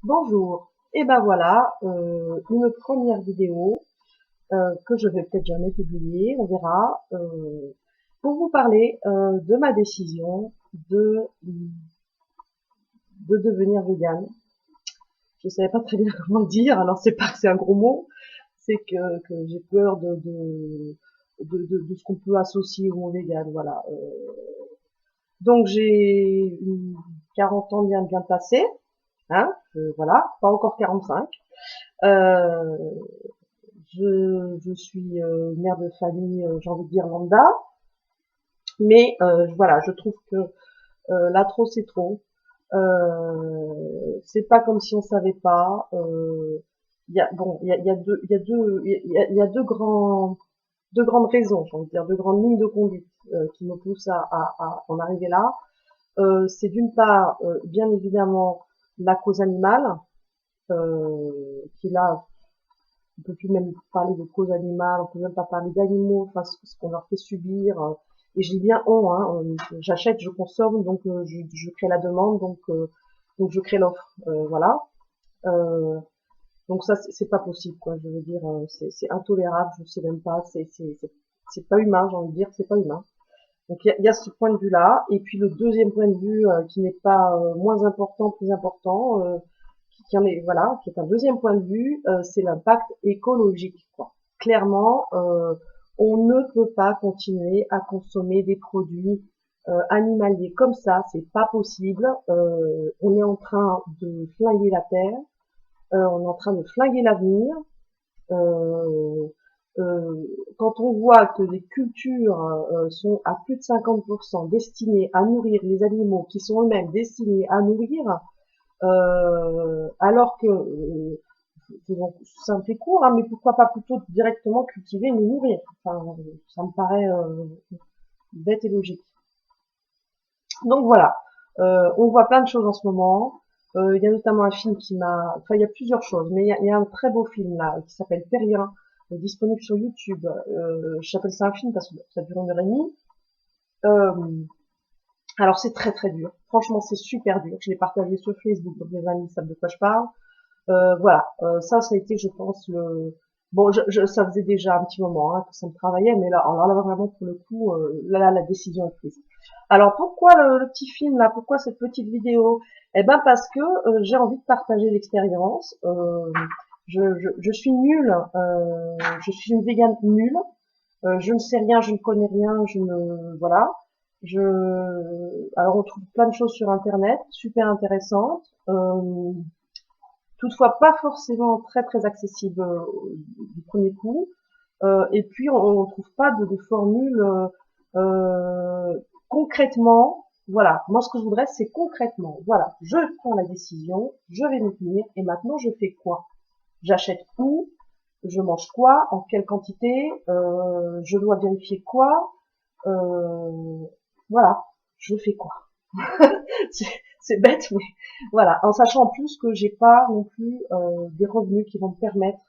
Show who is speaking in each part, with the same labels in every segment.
Speaker 1: Bonjour. Et ben voilà, une première vidéo que je vais peut-être jamais publier, on verra, pour vous parler de ma décision de devenir végane. Je savais pas très bien comment le dire, alors c'est pas que c'est un gros mot, c'est que j'ai peur de ce qu'on peut associer au mot végane, voilà. Donc j'ai 40 ans vient de bien passer, hein, voilà, pas encore 45. Euh, je suis mère de famille, j'ai envie de dire lambda, mais voilà, je trouve que là trop c'est trop. C'est pas comme si on savait pas. Il y a deux grandes raisons, j'ai envie de dire, deux grandes lignes de conduite qui me poussent à en arriver là. C'est d'une part, bien évidemment, la cause animale, qui là on peut plus même parler de cause animale, on peut même pas parler d'animaux, enfin ce qu'on leur fait subir. Et je dis bien on, hein, j'achète, je consomme, donc je crée la demande, donc je crée l'offre, voilà. Euh, donc ça c'est pas possible, quoi. Je veux dire, c'est intolérable, je sais même pas, c'est pas humain, j'ai envie de dire, c'est pas humain. Donc il y a ce point de vue-là, et puis le deuxième point de vue qui n'est pas moins important, plus important, qui en est voilà, qui est un deuxième point de vue, c'est l'impact écologique, quoi. Clairement, on ne peut pas continuer à consommer des produits animaliers comme ça, c'est pas possible. On est en train de flinguer la terre, on est en train de flinguer l'avenir. Euh, Quand on voit que les cultures sont à plus de 50% destinées à nourrir les animaux qui sont eux-mêmes destinés à nourrir, alors que ça me fait court, hein, mais pourquoi pas plutôt directement cultiver et nous nourrir. Enfin, ça me paraît bête et logique. Donc voilà, on voit plein de choses en ce moment. Il y a notamment un film qui m'a, enfin il y a plusieurs choses, mais il y a un très beau film là qui s'appelle Terrien, disponible sur YouTube. J'appelle ça un film parce que ça dure 1 heure et demie. Euh, alors c'est très très dur. Franchement, c'est super dur. Je l'ai partagé sur Facebook, donc mes amis savent de quoi je parle. Voilà, ça a été, je pense, le. Bon, ça faisait déjà un petit moment hein, que ça me travaillait, mais là, alors là vraiment pour le coup, là, la décision est prise. Alors pourquoi le petit film là? Pourquoi cette petite vidéo? Eh ben parce que j'ai envie de partager l'expérience. Je suis nulle, je suis une végane nulle. Je ne sais rien, je ne connais rien, je ne voilà. Je alors on trouve plein de choses sur internet, super intéressantes. Toutefois pas forcément très très accessible du premier coup. Et puis on trouve pas de formule concrètement. Voilà, moi ce que je voudrais c'est concrètement. Voilà, je prends la décision, je vais m'y tenir et maintenant je fais quoi? J'achète où? Je mange quoi? En quelle quantité? Je dois vérifier quoi? Euh, voilà, je fais quoi? C'est bête, mais voilà. En sachant en plus que j'ai pas non plus des revenus qui vont me permettre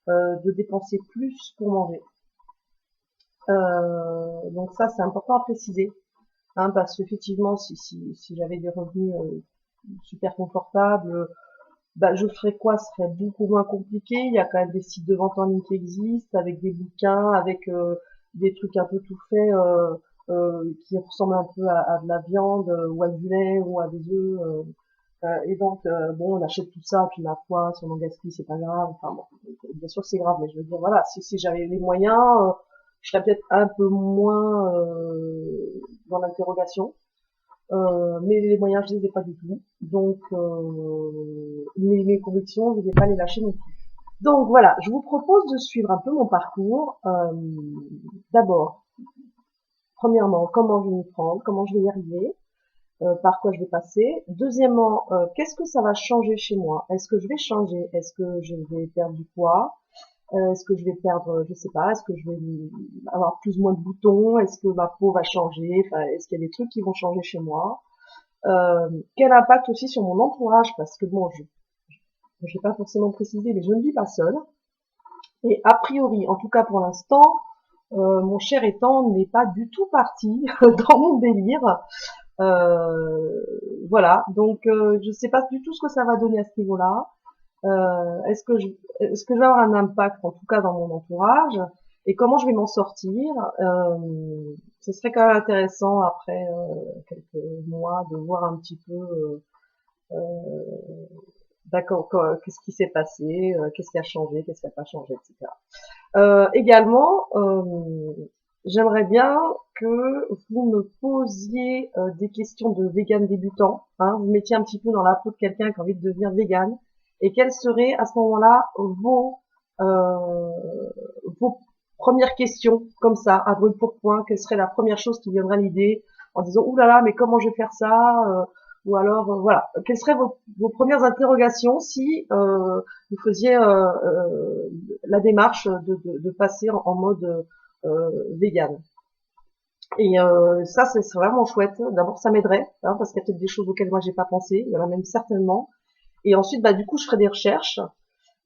Speaker 1: de dépenser plus pour manger. Donc ça, c'est important à préciser, hein, parce qu'effectivement, si j'avais des revenus super confortables, bah, je ferais quoi? Ce serait beaucoup moins compliqué. Il y a quand même des sites de vente en ligne qui existent, avec des bouquins, avec des trucs un peu tout faits, qui ressemblent un peu à de la viande, ou à du lait, ou à des œufs. Et donc, bon, on achète tout ça, puis ma foi, si on en gaspille, c'est pas grave. Enfin bon, bien sûr c'est grave, mais je veux dire, voilà, si j'avais les moyens, je serais peut-être un peu moins dans l'interrogation. Mais les moyens, je les ai pas du tout. Donc, mes convictions, je vais pas les lâcher non plus. Donc voilà, je vous propose de suivre un peu mon parcours. D'abord, premièrement, comment je vais m'y prendre, comment je vais y arriver, par quoi je vais passer. Deuxièmement, qu'est-ce que ça va changer chez moi? Est-ce que je vais changer? Est-ce que je vais perdre du poids? Est-ce que je vais perdre, je sais pas, est-ce que je vais avoir plus ou moins de boutons? Est-ce que ma peau va changer? Enfin, est-ce qu'il y a des trucs qui vont changer chez moi? Quel impact aussi sur mon entourage? Parce que bon, je vais pas forcément préciser, mais je ne vis pas seule. Et a priori, en tout cas pour l'instant, mon cher étant n'est pas du tout parti dans mon délire. Voilà, donc je sais pas du tout ce que ça va donner à ce niveau-là. Est-ce que je vais avoir un impact, en tout cas dans mon entourage, et comment je vais m'en sortir. Ce serait quand même intéressant après quelques mois de voir un petit peu, d'accord, qu'est-ce qui s'est passé, qu'est-ce qui a changé, qu'est-ce qui n'a pas changé, etc. Également, j'aimerais bien que vous me posiez des questions de vegan débutant, hein, vous mettiez un petit peu dans la peau de quelqu'un qui a envie de devenir vegan, et quelles seraient à ce moment-là euh, vos premières questions, comme ça, à brûle pour point, quelle serait la première chose qui viendrait à l'idée, en disant ouh là là, mais comment je vais faire ça, ou alors voilà, quelles seraient vos premières interrogations si vous faisiez la démarche de passer en mode vegan. Et ça, c'est vraiment chouette. D'abord, ça m'aiderait, hein, parce qu'il y a peut-être des choses auxquelles moi j'ai pas pensé. Il y en a même certainement. Et ensuite, bah du coup, je ferai des recherches.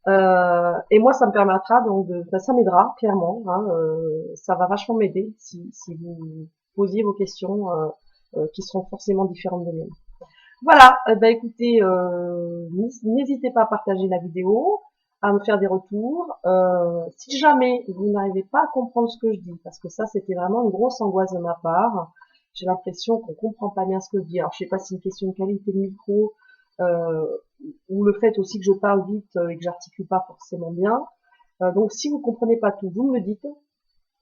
Speaker 1: Et moi, ça me permettra donc bah, ça m'aidera clairement. Hein, ça va vachement m'aider si vous posiez vos questions qui seront forcément différentes des miennes. Voilà, bah écoutez, n'hésitez pas à partager la vidéo, à me faire des retours. Si jamais vous n'arrivez pas à comprendre ce que je dis, parce que ça c'était vraiment une grosse angoisse de ma part, j'ai l'impression qu'on comprend pas bien ce que je dis. Alors je sais pas si c'est une question de qualité de micro, euh, ou le fait aussi que je parle vite et que j'articule pas forcément bien. Donc si vous comprenez pas tout, vous me le dites.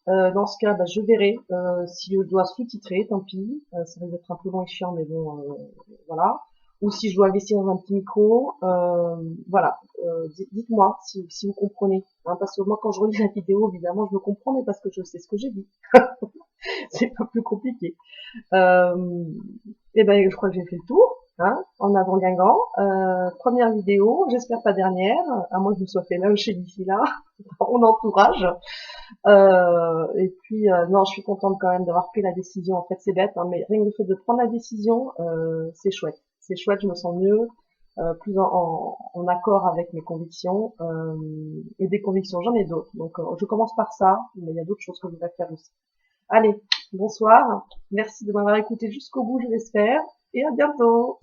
Speaker 1: Dans ce cas, bah, je verrai si je dois sous-titrer, tant pis. Ça risque d'être un peu long et chiant, mais bon, voilà. Ou si je dois investir dans un petit micro, voilà. Dites-moi si vous comprenez. Hein, parce que moi, quand je relis la vidéo, évidemment, je me comprends, mais parce que je sais ce que j'ai dit. C'est pas plus compliqué. Euh, et ben, je crois que j'ai fait le tour, hein, en avant Guingamp. Première vidéo, j'espère pas dernière, à moins que je me sois fait lâcher d'ici là, mon entourage. Et puis non, je suis contente quand même d'avoir pris la décision. En fait, c'est bête, hein, mais rien que le fait de prendre la décision, c'est chouette. C'est chouette, je me sens mieux, plus en accord avec mes convictions. Et des convictions, j'en ai d'autres. Donc, je commence par ça, mais il y a d'autres choses que je voudrais faire aussi. Allez, bonsoir. Merci de m'avoir écouté jusqu'au bout, je l'espère. Et à bientôt.